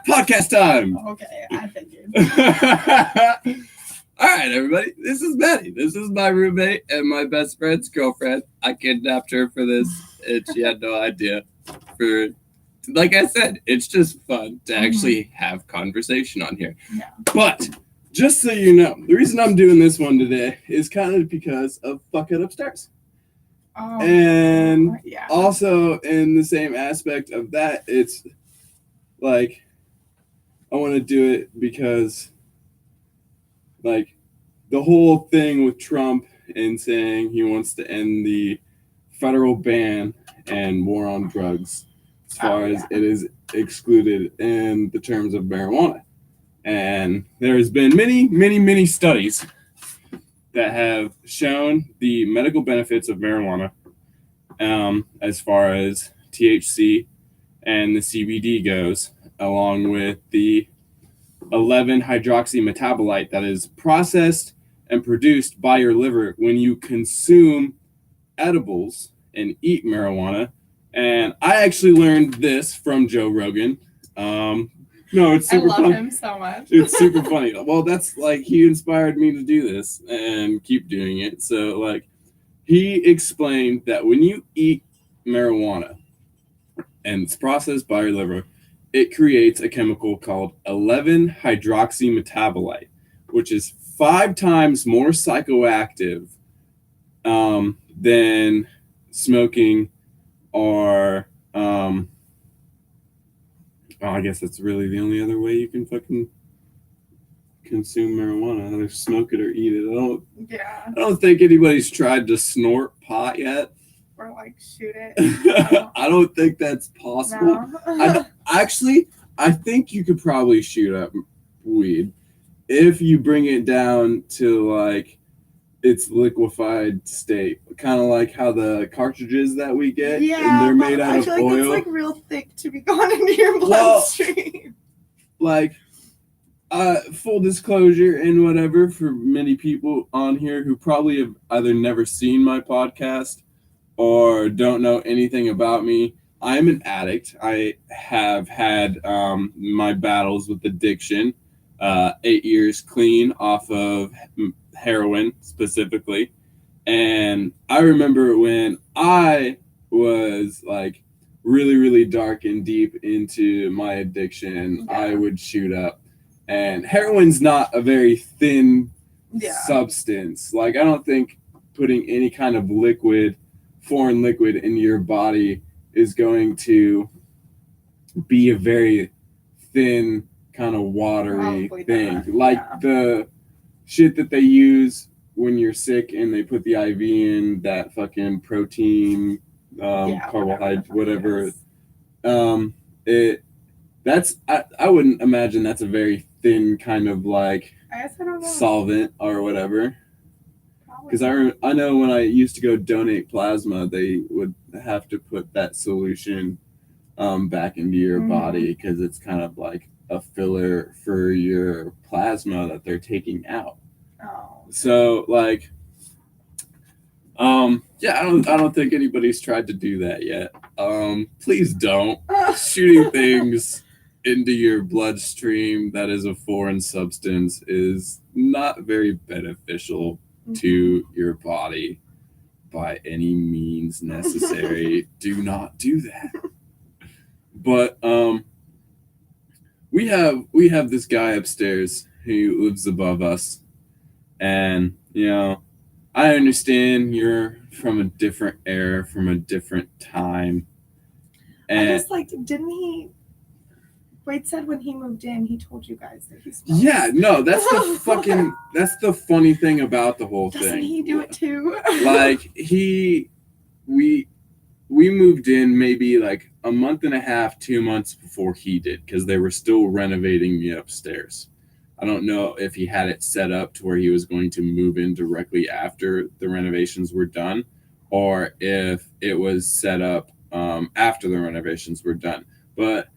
Podcast time. Okay, I figured. All right, everybody. This is Betty. This is my roommate and my best friend's girlfriend. I kidnapped her for this, and she had no idea. Like I said, it's just fun to actually have conversation on here. Yeah. But just so you know, the reason I'm doing this one today is kind of because of Fuckhead Upstairs. Oh, And yeah. also in the same aspect of that, it's like I want to do it because like the whole thing with Trump and saying he wants to end the federal ban and war on drugs as far as it is excluded in the terms of marijuana. And there's been many studies that have shown the medical benefits of marijuana as far as THC and the CBD goes, along with the 11-hydroxy metabolite that is processed and produced by your liver when you consume edibles and eat marijuana. And I actually learned this from Joe Rogan. No, it's super I love him so much. It's super funny. Well, that's like he inspired me to do this and keep doing it. So like he explained that when you eat marijuana and it's processed by your liver, it creates a chemical called 11-hydroxy metabolite, which is 5 times more psychoactive than smoking or I guess that's really the only other way you can fucking consume marijuana. Either smoke it or eat it. I don't think anybody's tried to snort pot yet. Or like shoot it. I don't think that's possible. No. I think you could probably shoot up weed if you bring it down to like its liquefied state, kind of like how the cartridges that we get, and they're made out of oil. It's like real thick to be going into your bloodstream. Like, full disclosure and whatever for many people on here who probably have either never seen my podcast or don't know anything about me. I am an addict. I have had my battles with addiction. 8 years clean off of heroin specifically. And I remember when I was like really dark and deep into my addiction, I would shoot up. And heroin's not a very thin substance. Like I don't think putting any kind of foreign liquid into your body is going to be a very thin kind of watery thing. The shit that they use when you're sick and they put the IV in that fucking protein, carbohydrate, whatever. I wouldn't imagine that's a very thin kind of like solvent or whatever. Because I know when I used to go donate plasma, they would have to put that solution back into your body because it's kind of like a filler for your plasma that they're taking out. So like, I don't think anybody's tried to do that yet. Please don't. Shooting things into your bloodstream that is a foreign substance is not very beneficial to your body by any means necessary. Do not do that. But we have this guy upstairs who lives above us, and I understand you're from a different era, from a different time. And I guess didn't he? Wade said when he moved in, he told you guys that he smoked. Yeah, no, that's the funny thing about the whole thing. Doesn't he do it too? Like we moved in maybe like a month and a half, 2 months before he did, because they were still renovating the upstairs. I don't know if he had it set up to where he was going to move in directly after the renovations were done, or if it was set up after the renovations were done. But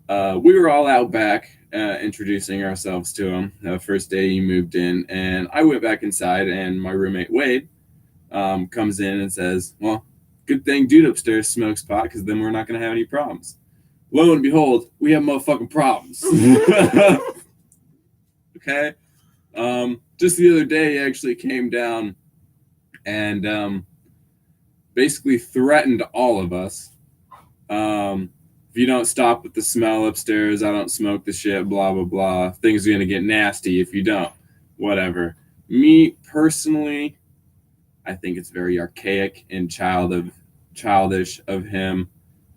we were all out back introducing ourselves to him the first day he moved in, and I went back inside, and my roommate Wade comes in and says, well, good thing dude upstairs smokes pot, because then we're not going to have any problems. lo and behold, we have motherfucking problems. Okay? Just the other day, he actually came down and basically threatened all of us. If you don't stop with the smell upstairs, I don't smoke the shit, blah, blah, blah. Things are going to get nasty if you don't. Whatever. Me, personally, I think it's very archaic and childish of him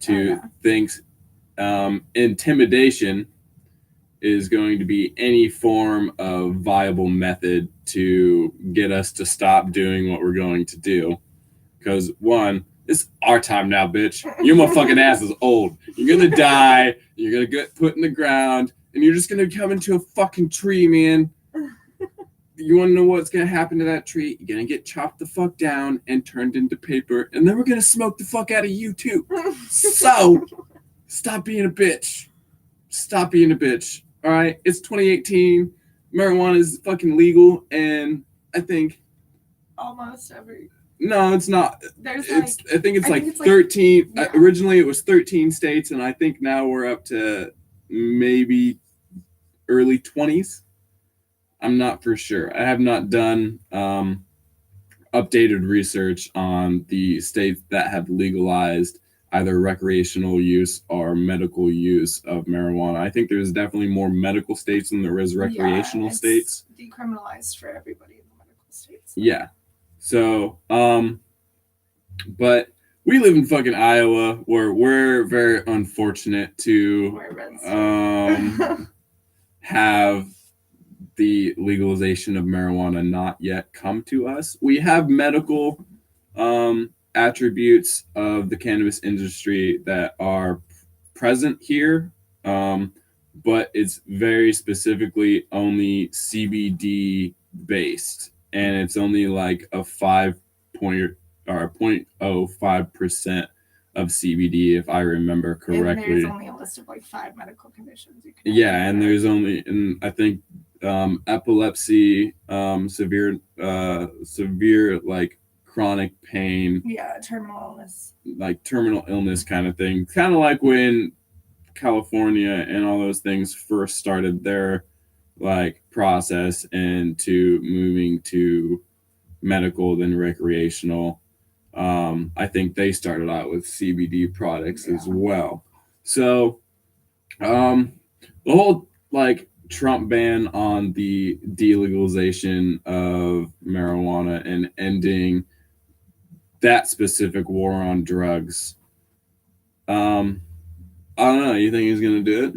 to think intimidation is going to be any form of viable method to get us to stop doing what we're going to do. Because, one, it's our time now, bitch. Your motherfucking ass is old. You're gonna die. You're gonna get put in the ground, and you're just gonna come into a fucking tree, man. You wanna know what's gonna happen to that tree? You're gonna get chopped the fuck down and turned into paper, and then we're gonna smoke the fuck out of you too. So, stop being a bitch. Stop being a bitch. All right, it's 2018. Marijuana is fucking legal, and I think almost every. No, it's not. There's I think it's 13. Yeah. Originally, it was 13 states, and I think now we're up to maybe early 20s. I'm not for sure. I have not done updated research on the states that have legalized either recreational use or medical use of marijuana. I think there's definitely more medical states than there is recreational states. Decriminalized for everybody in the medical states. Yeah. So, but we live in fucking Iowa, where we're very unfortunate to have the legalization of marijuana not yet come to us. We have medical attributes of the cannabis industry that are present here, but it's very specifically only CBD based. And it's only like a 0.05% of CBD, if I remember correctly. And there's only a list of like 5 medical conditions you can. Yeah, and there's only, and I think epilepsy, severe like chronic pain. Yeah, terminal illness. Like terminal illness kind of thing. Kind of like when California and all those things first started their like process into moving to medical then recreational. I think they started out with CBD products as well. So the whole like Trump ban on the delegalization of marijuana and ending that specific war on drugs, I don't know, you think he's gonna do it?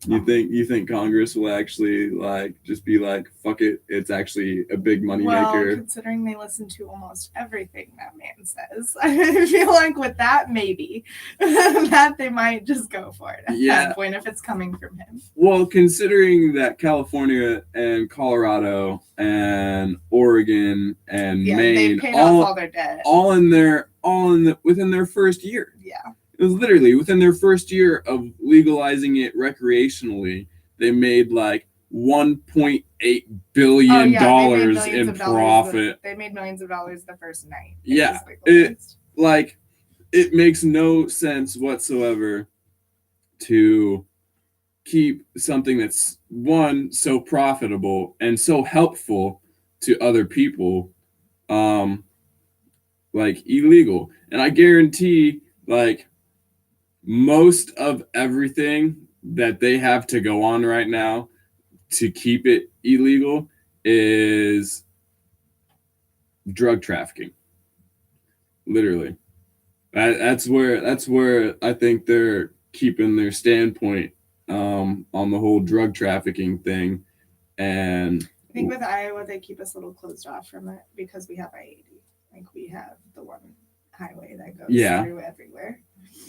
You think Congress will actually like just be like, fuck it, it's actually a big money maker? Well, considering they listen to almost everything that man says, I feel like with that maybe that they might just go for it at that point if it's coming from him. Well, considering that California and Colorado and Oregon and Maine they paid off all their debt within their first year. Yeah. It was literally within their first year of legalizing it recreationally, they made like $1.8 billion in profit. They made millions of dollars the first night. Yeah. It makes no sense whatsoever to keep something that's, one, so profitable and so helpful to other people, like illegal. And I guarantee, like, most of everything that they have to go on right now to keep it illegal is drug trafficking. Literally. That's where I think they're keeping their standpoint on the whole drug trafficking thing. And I think with Iowa, they keep us a little closed off from it because we have I-80. Like we have the one highway that goes through everywhere.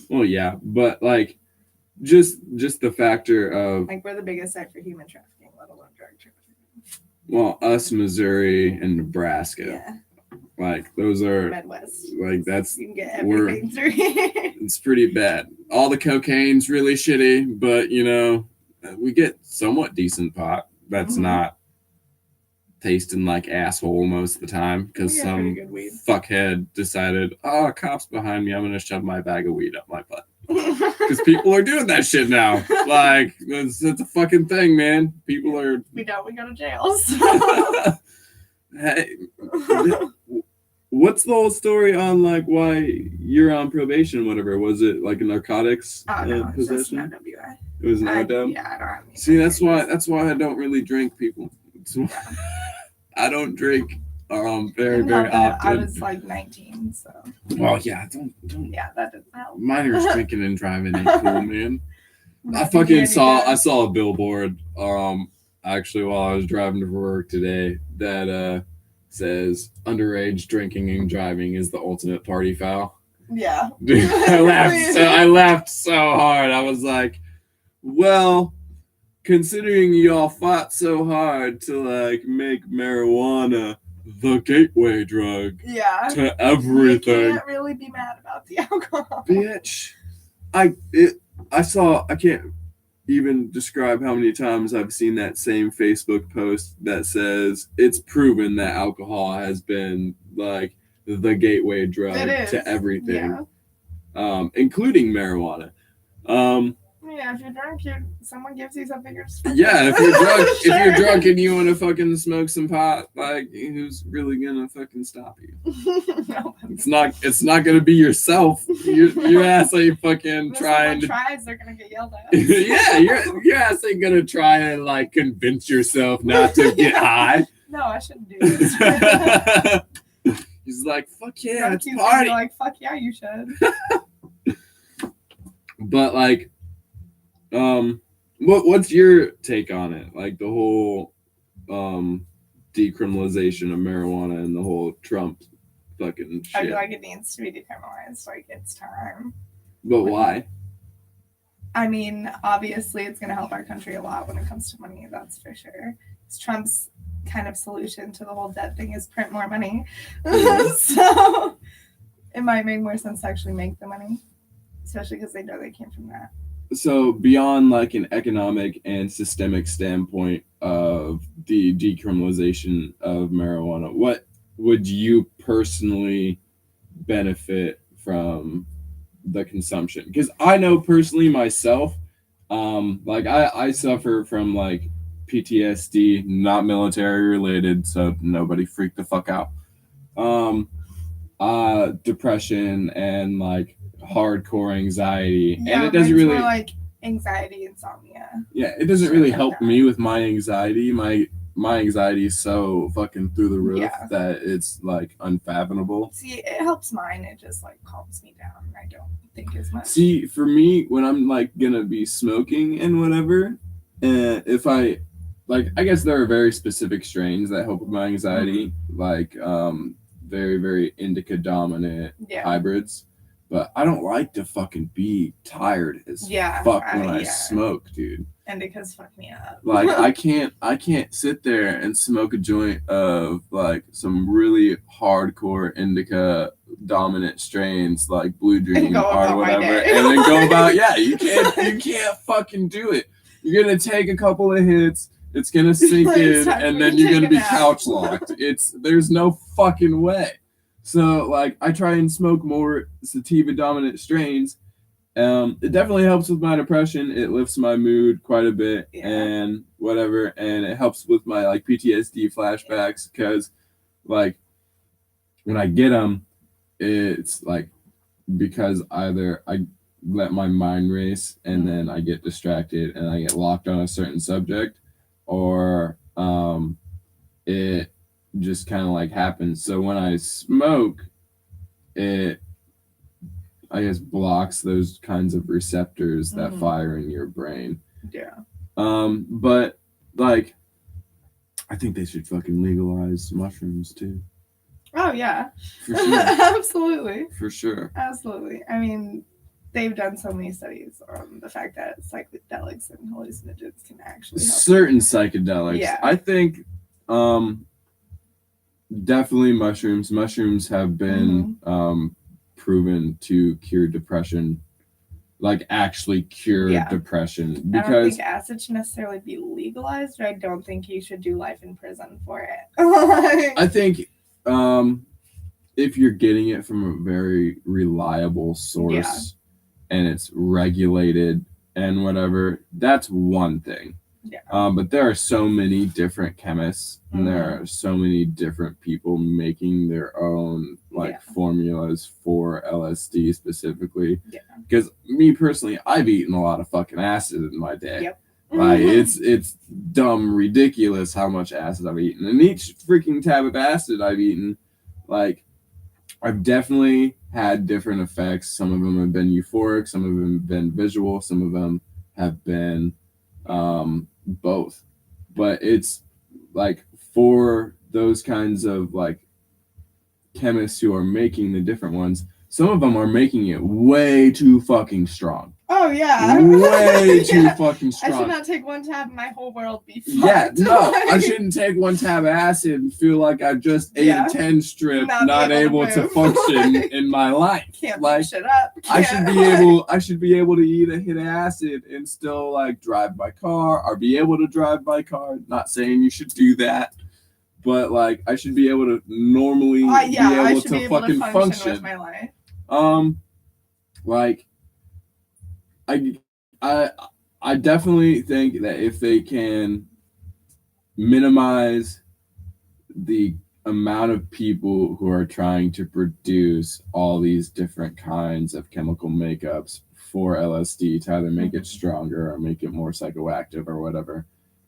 Well, yeah, but like just the factor of like we're the biggest site for human trafficking, let alone drug trafficking. Well, us, Missouri, and Nebraska. Yeah. Like those are Midwest. Like that's you can get everything through. It's pretty bad. All the cocaine's really shitty, but you know, we get somewhat decent pot. That's not tasting like asshole most of the time because some fuckhead decided, oh, cops behind me, I'm gonna shove my bag of weed up my butt. Because people are doing that shit now. Like, it's a fucking thing, man. People are. We go to jail. So. Hey, what's the whole story on like why you're on probation? Whatever, was it like a narcotics No, possession? Just an OWI. It was an OW. Yeah, I don't have any. See, that's why I don't really drink, people. I don't drink very often. I was like 19, so. Well, yeah, don't. Yeah, that didn't help. Minors drinking and driving ain't cool, man. I saw a billboard actually while I was driving to work today that says underage drinking and driving is the ultimate party foul. Yeah. Dude, I laughed so hard. I was like, well, considering y'all fought so hard to like make marijuana the gateway drug to everything. You can't really be mad about the alcohol. Bitch. I can't even describe how many times I've seen that same Facebook post that says it's proven that alcohol has been like the gateway drug to everything, including marijuana. Yeah, if you're drunk, someone gives you something. You're just if you're drunk, sure. If you're drunk and you want to fucking smoke some pot, like who's really gonna fucking stop you? No, it's not gonna be yourself. Your ass ain't fucking trying to. Tries, they're gonna get yelled at. Yeah, your ass ain't gonna try and like convince yourself not to get high. No, I shouldn't do this. He's like, fuck yeah, it's party. Like, fuck yeah, you should. But like. What's your take on it? Like the whole decriminalization of marijuana and the whole Trump fucking shit. I feel like it needs to be decriminalized. Like it's time. But why? I mean, obviously, it's going to help our country a lot when it comes to money. That's for sure. It's Trump's kind of solution to the whole debt thing is print more money. So it might make more sense to actually make the money, especially because they know they came from that. So beyond like an economic and systemic standpoint of the decriminalization of marijuana, what would you personally benefit from the consumption? Because I know personally myself, like I suffer from like PTSD, not military related, so nobody freak the fuck out. Depression and like hardcore anxiety, and it doesn't really more like anxiety, insomnia. Yeah, it doesn't really help me with my anxiety. My anxiety is so fucking through the roof that it's like unfathomable. See, it helps mine. It just like calms me down. I don't think as much. See, for me, when I'm like gonna be smoking and whatever, if I like, I guess there are very specific strains that help with my anxiety, like very, very indica dominant hybrids. But I don't like to fucking be tired as fuck when I smoke, dude. Indica's fuck me up. Like I can't sit there and smoke a joint of like some really hardcore indica dominant strains like Blue Dream or whatever, and then go about you can't fucking do it. You're gonna take a couple of hits, it's gonna sink in, and then you're gonna be couch locked. There's no fucking way. So, like, I try and smoke more sativa dominant strains. It definitely helps with my depression. It lifts my mood quite a bit and whatever. And it helps with my, like, PTSD flashbacks because, like, when I get them, it's, like, because either I let my mind race and then I get distracted and I get locked on a certain subject, or it just kind of like happens. So when I smoke, it I guess blocks those kinds of receptors that fire in your brain. But like I think they should fucking legalize mushrooms too. Oh yeah. For sure. Absolutely. For sure. Absolutely. I mean, they've done so many studies on the fact that psychedelics and hallucinogens can actually help certain psychedelics. Yeah. I think definitely mushrooms. Mushrooms have been proven to cure depression, like actually cure depression. Because I don't think acid should necessarily be legalized, or I don't think you should do life in prison for it. I think if you're getting it from a very reliable source, and it's regulated and whatever, that's one thing. Yeah. But there are so many different chemists, and there Mhm. are so many different people making their own like Yeah. formulas for LSD specifically. Yeah. Because me personally, I've eaten a lot of fucking acid in my day. Yep. Like it's dumb, ridiculous how much acid I've eaten, and each freaking tab of acid I've eaten, like I've definitely had different effects. Some of them have been euphoric, some of them have been visual, some of them have been both. But it's like for those kinds of like chemists who are making the different ones, some of them are making it way too fucking strong. Oh yeah. Way too fucking I strong. should not take one tab and my whole world be fucked. Yeah, no, I shouldn't take one tab of acid and feel like I just ate Yeah. a 10 strip, Not not be able able to to move. function in my life. Can't Like, make shit up. I should be able to eat a hit of acid and still like drive my car or be able to drive my car. Not saying you should do that, but like I should be able to normally be I able should to be able fucking to function with my life. Like I definitely think that if they can minimize the amount of people who are trying to produce all these different kinds of chemical makeups for LSD to either make it stronger or make it more psychoactive or whatever,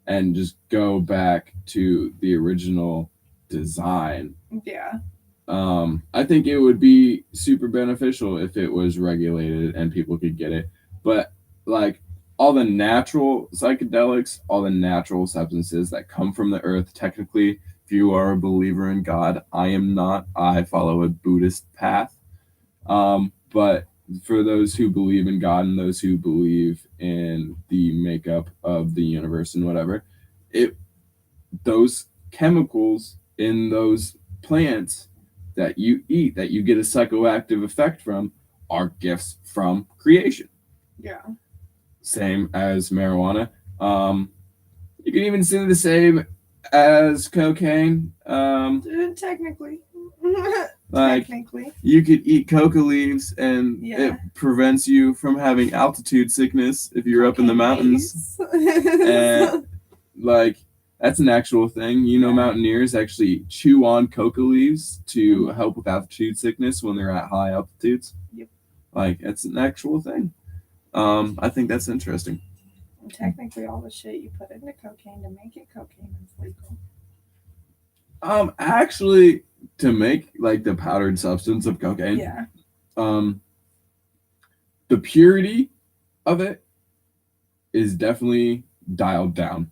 and just go back to the original design. Yeah. I think it would be super beneficial if it was regulated and people could get it. But like all the natural psychedelics, all the natural substances that come from the earth, technically, if you are a believer in God, I am not. I follow a Buddhist path. But for those who believe in God and those who believe in the makeup of the universe and whatever, those chemicals in those plants that you eat, that you get a psychoactive effect from, are gifts from creation. Yeah. Same as marijuana. You can even say the same as cocaine. Technically. Like Technically. you could eat coca leaves and Yeah. it prevents you from having altitude sickness if you're up in the mountains. And like that's an actual thing. You know, mountaineers actually chew on coca leaves to help with altitude sickness when they're at high altitudes. Yep. Like it's an actual thing. I think that's interesting. Technically, all the shit you put into cocaine to make it cocaine is legal. Actually, to make like the powdered substance of cocaine, Yeah. The purity of it is definitely dialed down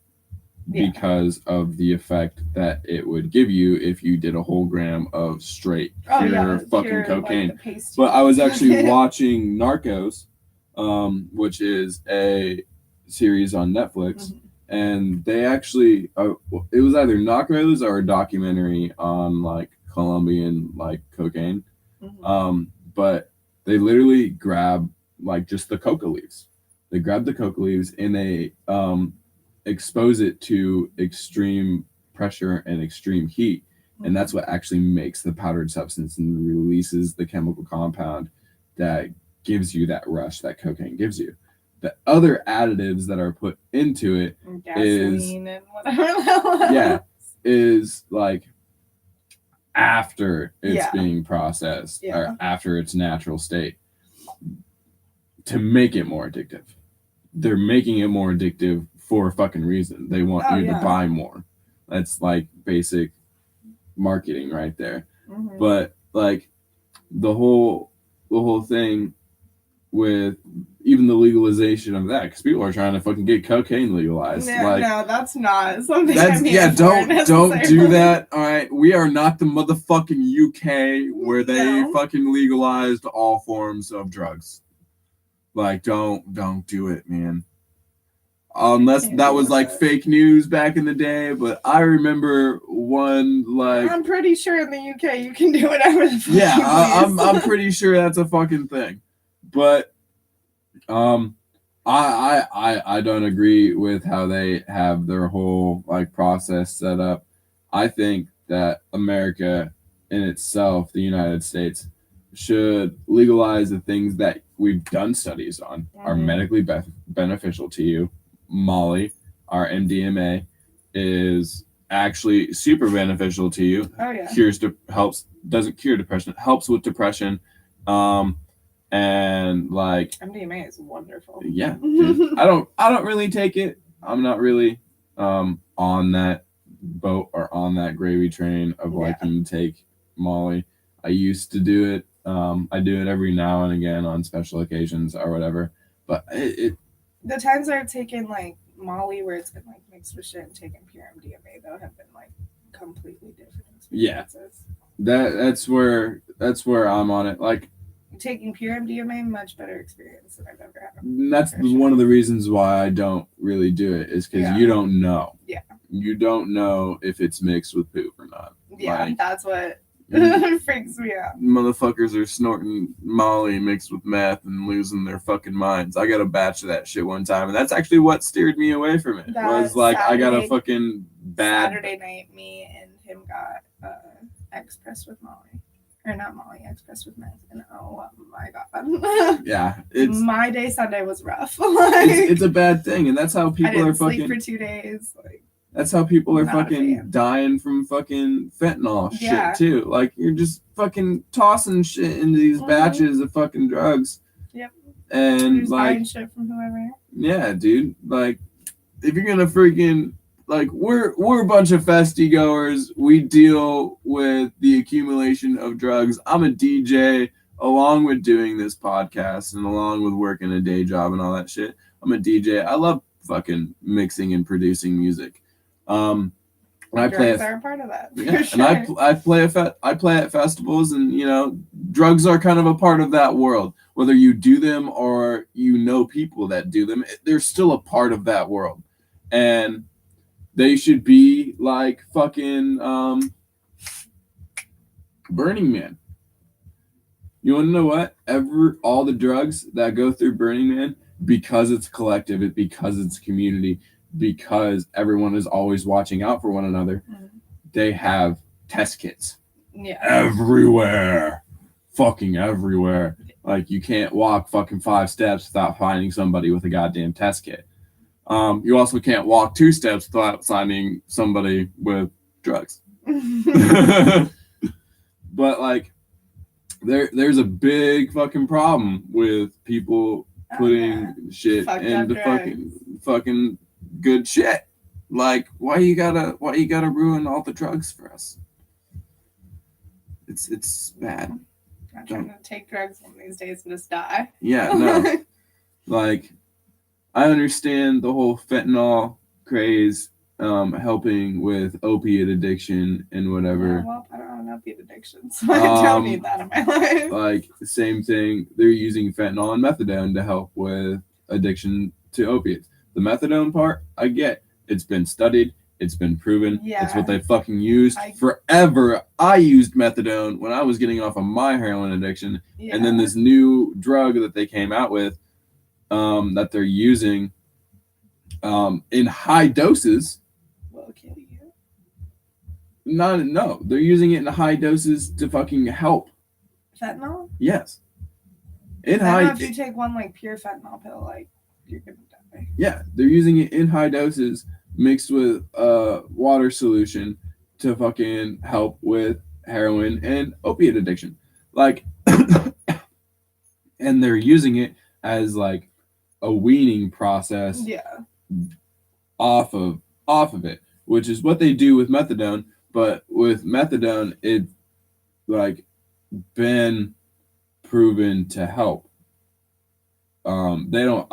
because of the effect that it would give you if you did a whole gram of straight pure fucking cocaine. Like but I was actually watching Narcos, which is a series on Netflix, and they actually it was either Narcos or a documentary on like Colombian like cocaine, but they literally grab like just the coca leaves. They grab the coca leaves and they expose it to extreme pressure and extreme heat, and that's what actually makes the powdered substance and releases the chemical compound that gives you that rush that cocaine gives you. The other additives that are put into it gasoline and whatever. Is like after it's being processed or after its natural state to make it more addictive. They're making it more addictive for a fucking reason. They want you to buy more. That's like basic marketing right there. But like the whole thing with even the legalization of that, because people are trying to fucking get cocaine legalized. No, that's not something. Don't do that. All right, we are not the motherfucking UK where they fucking legalized all forms of drugs. Like, don't do it, man. Unless that was like fake news back in the day, but I remember one like. I'm pretty sure in the UK you can do whatever the fuck you please. I'm pretty sure that's a fucking thing, but I don't agree with how they have their whole like process set up. I think that America in itself, the United States, should legalize the things that we've done studies on are Mhm. medically beneficial to you. Molly, our MDMA, is actually super beneficial to you. Oh yeah. Helps, doesn't cure depression, helps with depression. And like MDMA is wonderful. yeah, dude. I don't really take it. I'm not really on that boat or on that gravy train of liking to take Molly. I used to do it. I do it every now and again on special occasions or whatever. But the times I've taken like Molly where it's been like mixed with shit and taken pure MDMA though have been like completely different experiences. that's where I'm on it. Like taking pure MDMA, much better experience than I've ever had. That's one of the reasons why I don't really do it is because you don't know. Yeah. You don't know if it's mixed with poop or not. Yeah, that's what freaks me out. Motherfuckers are snorting Molly mixed with meth and losing their fucking minds. I got a batch of that shit one time, and that's actually what steered me away from it. Was like Saturday, I got a fucking bad Saturday night. Me and him got expressed with Molly. Or not Molly, expressed with meth. And oh my god. Yeah. My day Sunday was rough. It's a bad thing, and that's how people are fucking sleep for 2 days. That's how people are fucking dying from fucking fentanyl shit too. Like you're just fucking tossing shit into these batches of fucking drugs. Yep. And just like buying shit from whoever. Yeah, dude. Like if you're gonna freaking like we're a bunch of festy goers. We deal with the accumulation of drugs. I'm a DJ along with doing this podcast and along with working a day job and all that shit. I'm a DJ. I love fucking mixing and producing music. And I play are a part of that. Yeah, sure. and I play at festivals, and you know, drugs are kind of a part of that world. Whether you do them or you know people that do them, they're still a part of that world, and they should be like fucking Burning Man. You want to know what? All the drugs that go through Burning Man, because it's collective, because it's community, because everyone is always watching out for one another, they have test kits. Yeah. Everywhere. Fucking everywhere. Like you can't walk fucking 5 steps without finding somebody with a goddamn test kit. You also can't walk 2 steps without finding somebody with drugs. But like there's a big fucking problem with people putting shit into fucking good shit. Like why you gotta ruin all the drugs for us? It's bad. I'm trying to take drugs one of these days and just die. Yeah, no. Like I understand the whole fentanyl craze helping with opiate addiction and whatever. Yeah, well, I don't have an opiate addiction, so I don't need that in my life. Like the same thing, they're using fentanyl and methadone to help with addiction to opiates. The methadone part, I get. It's been studied. It's been proven. Yeah. It's what they fucking used forever. I used methadone when I was getting off of my heroin addiction. Yeah. And then this new drug that they came out with that they're using in high doses. Will kill you. No, they're using it in high doses to fucking help. Fentanyl? Yes. In high if you take one like pure fentanyl pill, like you're gonna die. Yeah, they're using it in high doses mixed with water solution to fucking help with heroin and opiate addiction. Like and they're using it as like a weaning process off of it, which is what they do with methadone. But with methadone, it like been proven to help. I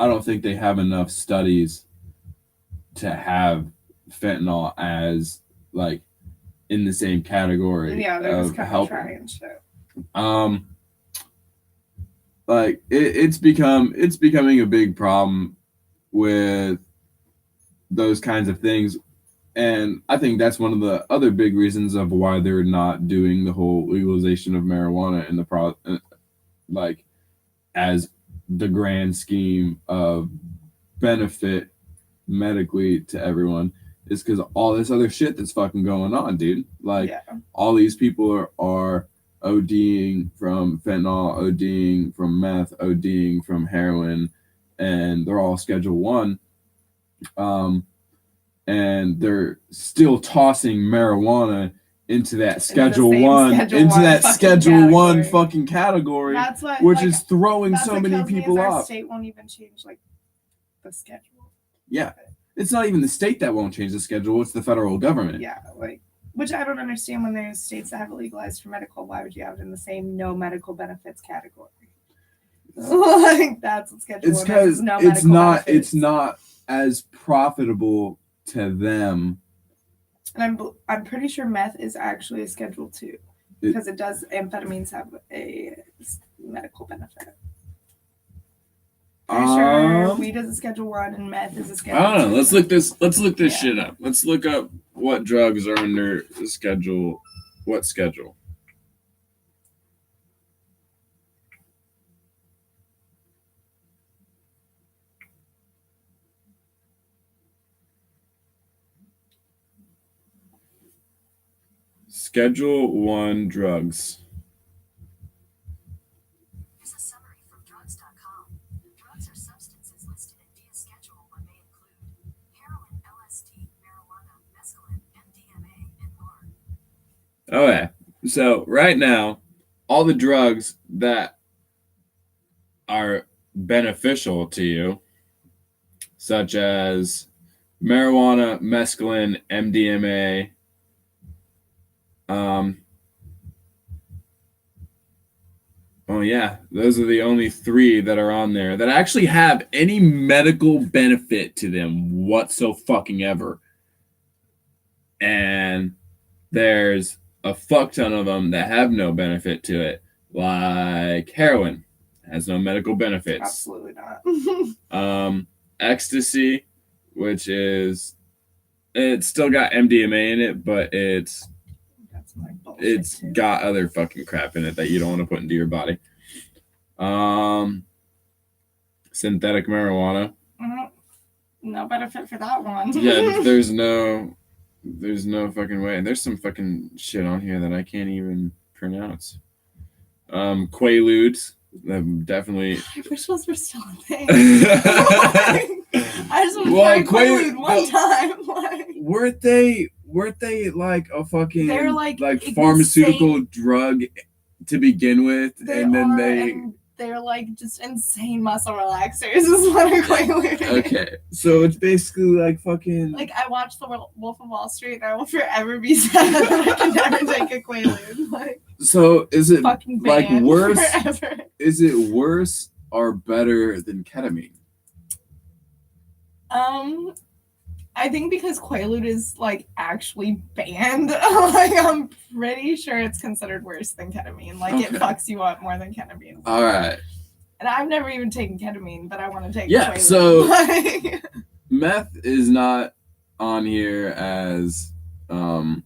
don't think they have enough studies to have fentanyl as like in the same category. Yeah, they're just kind of trying shit. Like it's becoming a big problem with those kinds of things, and I think that's one of the other big reasons of why they're not doing the whole legalization of marijuana in the like as the grand scheme of benefit medically to everyone, is because all this other shit that's fucking going on, dude. Like all these people are ODing from fentanyl, ODing from meth, ODing from heroin, and they're all Schedule 1. And they're still tossing marijuana into that Schedule 1, into that Schedule 1 fucking category, that's what, which like, is throwing that's so what many kills me is people our off. state won't even change like the schedule. Yeah. It's not even the state that won't change the schedule, it's the federal government. Yeah, like, which I don't understand. When there's states that have it legalized for medical, why would you have it in the same no medical benefits category? Like, that's what Schedule 1 is. It's because No it's medical not benefits. it's not as profitable to them. And I'm pretty sure meth is actually a Schedule 2 because it does. Amphetamines have a medical benefit. Pretty sure weed is a Schedule 1 and meth is a Schedule 2. I don't know. Let's look this shit up. Let's look up what drugs are under the schedule. What schedule? Schedule 1 drugs. Here's a summary from drugs.com. Drugs are substances listed in via Schedule 1 may include heroin, LSD, marijuana, mescaline, MDMA, and more. Okay. So right now, all the drugs that are beneficial to you, such as marijuana, mescaline, MDMA, oh yeah, those are the only 3 that are on there that actually have any medical benefit to them whatsoever. And there's a fuck ton of them that have no benefit to it, like heroin has no medical benefits. Absolutely not. Ecstasy, which is, it's still got MDMA in it, but it's got other fucking crap in it that you don't want to put into your body. Synthetic marijuana. No benefit for that one. Yeah, there's no fucking way. There's some fucking shit on here that I can't even pronounce. Quaaludes. Definitely. I wish those were still a thing. I just want to try Quaalude one time. Like, weren't they like a fucking they're like pharmaceutical drug to begin with, and then they're like just insane muscle relaxers is what a Quaalude is. Okay, so it's basically like fucking. Like, I watched The Wolf of Wall Street, and I will forever be sad that I can never take a Quaalude. Like, so is it like worse? Forever. Is it worse or better than ketamine? I think because Quaalude is like actually banned, like I'm pretty sure it's considered worse than ketamine. Like, it fucks you up more than ketamine. All right. And I've never even taken ketamine, but I want to take Quaalude. So meth is not on here as a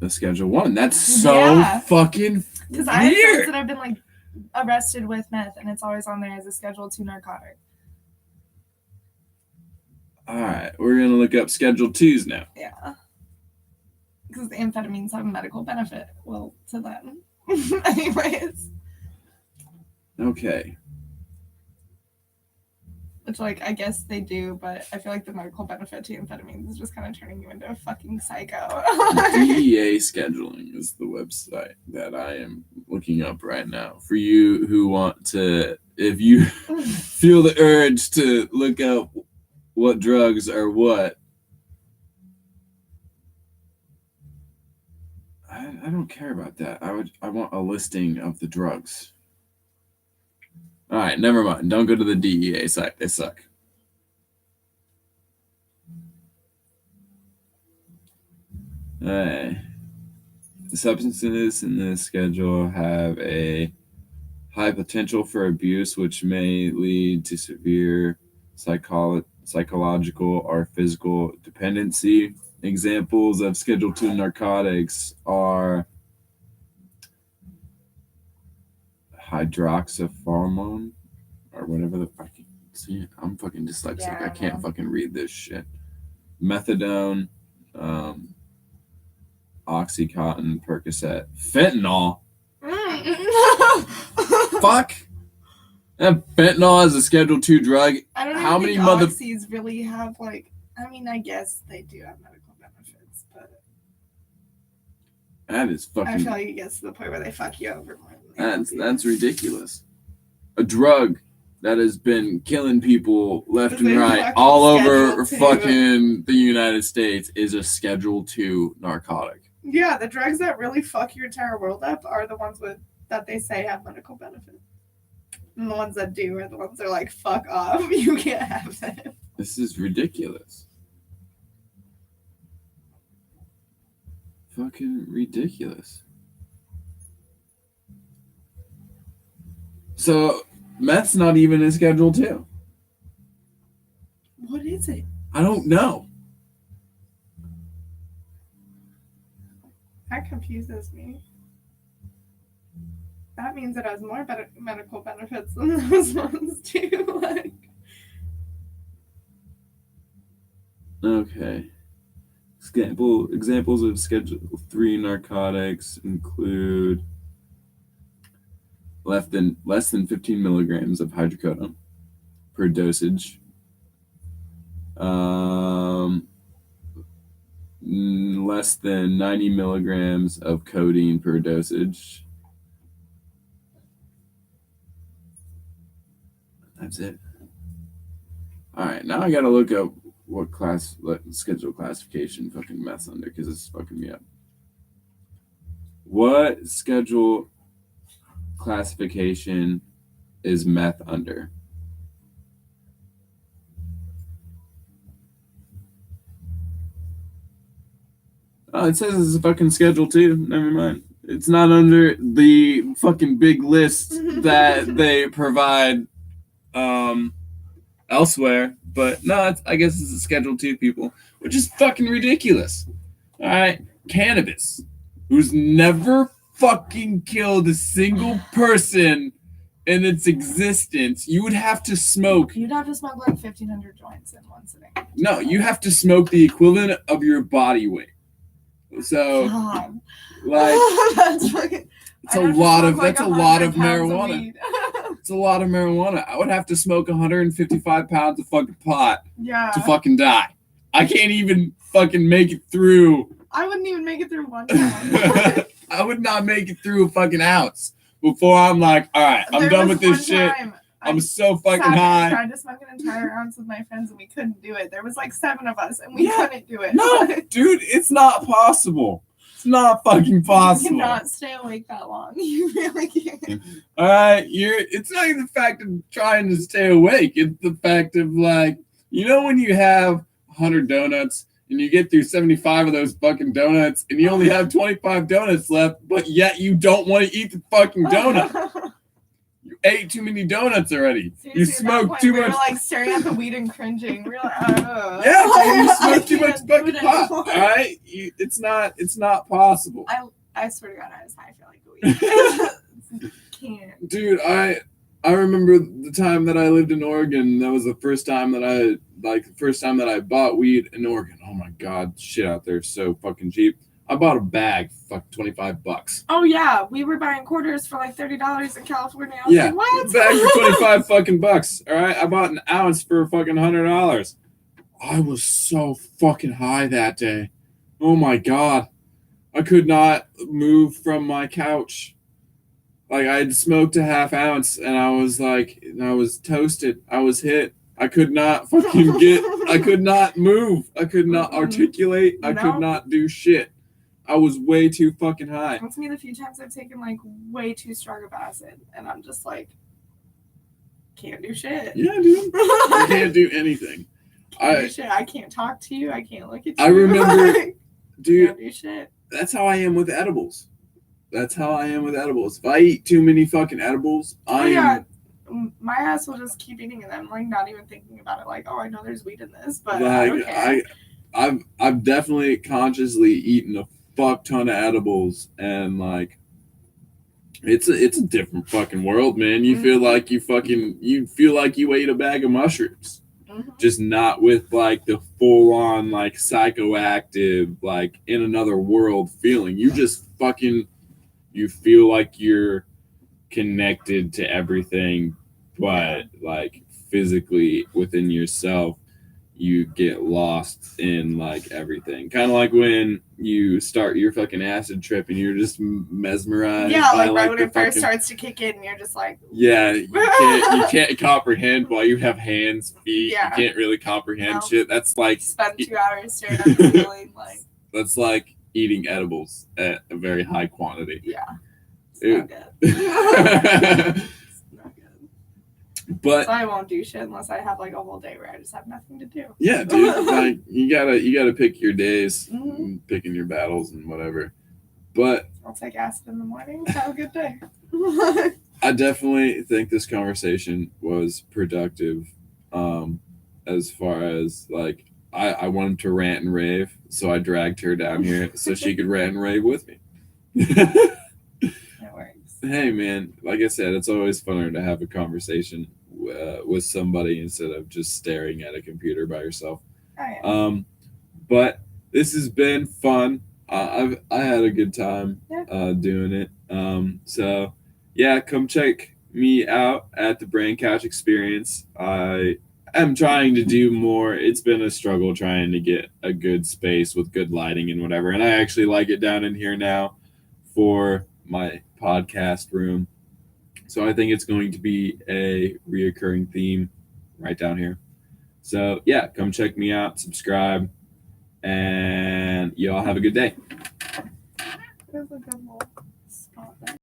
Schedule 1. That's so fucking because I have friends that have been like arrested with meth, and it's always on there as a Schedule 2 narcotic. All right, we're gonna look up Schedule 2s now. Yeah, because the amphetamines have a medical benefit. Well, to them, anyways. Okay. Which, like, I guess they do, but I feel like the medical benefit to amphetamines is just kind of turning you into a fucking psycho. DEA scheduling is the website that I am looking up right now. For you who want to, if you feel the urge to look up what drugs are what, I don't care about that. I want a listing of the drugs. All right, never mind. Don't go to the DEA site. They suck. All right. The substances in this schedule have a high potential for abuse, which may lead to severe psychological or physical dependency. Examples of Schedule 2 narcotics are hydroxypharmone, or whatever the fuck. See, I'm fucking dyslexic. Yeah, I can't fucking read this shit. Methadone, Oxycontin, Percocet, fentanyl. Mm. Fuck. And fentanyl is a Schedule II drug. I don't How even many think mother- oxys really have like. I mean, I guess they do have medical benefits, but That is I fucking. feel like it gets to the point where they fuck you over more than they help you. That's ridiculous. A drug that has been killing people left Is and a right fucking all over Schedule II. fucking the United States is a Schedule II narcotic. Yeah, the drugs that really fuck your entire world up are the ones that they say have medical benefit. And the ones that do are the ones that are like, fuck off, you can't have them. This is ridiculous. Fucking ridiculous. So, meth's not even a Schedule II. What is it? I don't know. That confuses me. That means it has more medical benefits than those ones too. Like, Okay. Examples of Schedule III narcotics include less than 15 milligrams of hydrocodone per dosage. Less than 90 milligrams of codeine per dosage. That's it. All right, now I gotta look up what schedule classification fucking meth's under because it's fucking me up. What schedule classification is meth under? Oh, it says it's a fucking Schedule II. Never mind. It's not under the fucking big list that they provide elsewhere. But no, I guess it's a Schedule II, people, which is fucking ridiculous. All right, cannabis, who's never fucking killed a single person in its existence. You would have to smoke. you'd have to smoke like 1,500 joints in one sitting. No, you have to smoke the equivalent of your body weight. So, God. like, That's fucking. it's I'd a have to lot smoke of like that's a lot 100 of pounds marijuana. weed. It's a lot of marijuana. I would have to smoke 155 pounds of fucking pot Yeah. to fucking die. I can't even fucking make it through. I wouldn't even make it through one time. I would not make it through a fucking ounce before I'm like, all right, I'm There done was with this one shit. time I'm I so fucking sat and high. tried to smoke an entire ounce with my friends and we couldn't do it. There was like 7 of us and we Yeah. couldn't do it. No, dude, it's not possible. It's not fucking You possible. cannot stay awake that long. You really can't. All right, it's not even the fact of trying to stay awake. It's the fact of like, you know, when you have 100 donuts and you get through 75 of those fucking donuts and you only have 25 donuts left, but yet you don't want to eat the fucking donut. You ate too many donuts already. Seriously, You at that smoked point, too we much. were like staring at the weed and cringing. We were like, oh. Yeah, man, you I smoked too much can't do fucking it pot. anymore. All right, it's not possible. I swear to God, I was high for like a week. Can't. Dude, I remember the time that I lived in Oregon. That was the first time that I bought weed in Oregon. Oh my God, shit out there is so fucking cheap. I bought a bag for $25. Oh yeah, we were buying quarters for like $30 in California. I was Yeah, like, what? bag for 25 fucking bucks. All right, I bought an ounce for fucking $100. I was so fucking high that day. Oh my God, I could not move from my couch. Like, I had smoked a half ounce and I was toasted. I was hit. I could not fucking I could not move. I could not articulate. I No. could not do shit. I was way too fucking high. That's me the few times I've taken like way too strong of acid and I'm just like, can't do shit. Yeah, dude. I can't do anything. Can't do shit. I can't talk to you. I can't look at you. I remember, dude, Can't do shit. that's how I am with edibles. That's how I am with edibles. If I eat too many fucking edibles, Oh yeah. My ass will just keep eating them, like not even thinking about it. Like, oh, I know there's weed in this, but I don't care. I've definitely consciously eaten a fuck ton of edibles, and like, it's a different fucking world, man. You feel like you ate a bag of mushrooms. Mhm. just not with like the full on like psychoactive, like in another world feeling. You just fucking, you feel like you're connected to everything, but like physically within yourself, you get lost in like everything. Kind of like when you start your fucking acid trip and you're just mesmerized Yeah, by like right when the it first fucking, starts to kick in, you're just like, yeah, you can't comprehend while you have hands, feet. Yeah. You can't really comprehend No. shit. That's like spend 2 hours staring at the ceiling. Like, that's like eating edibles at a very high quantity. yeah, it's It- not good. It's not good. But So I won't do shit unless I have like a whole day where I just have nothing to do. yeah, dude, like you gotta pick your days, Mhm. picking your battles and whatever. But I'll take acid in the morning. Have a good day. I definitely think this conversation was productive. As far as like I wanted to rant and rave, so I dragged her down here so she could rant and rave with me. It works. Hey man, like I said, it's always funner to have a conversation with somebody instead of just staring at a computer by yourself. Oh, yeah. But this has been fun. I had a good time Yeah. doing it. So yeah, come check me out at the Brain Couch Experience. I am trying to do more. It's been a struggle trying to get a good space with good lighting and whatever. And I actually like it down in here now for my podcast room. So I think it's going to be a reoccurring theme right down here. So yeah, come check me out, subscribe, and y'all have a good day. It was a good little spot there.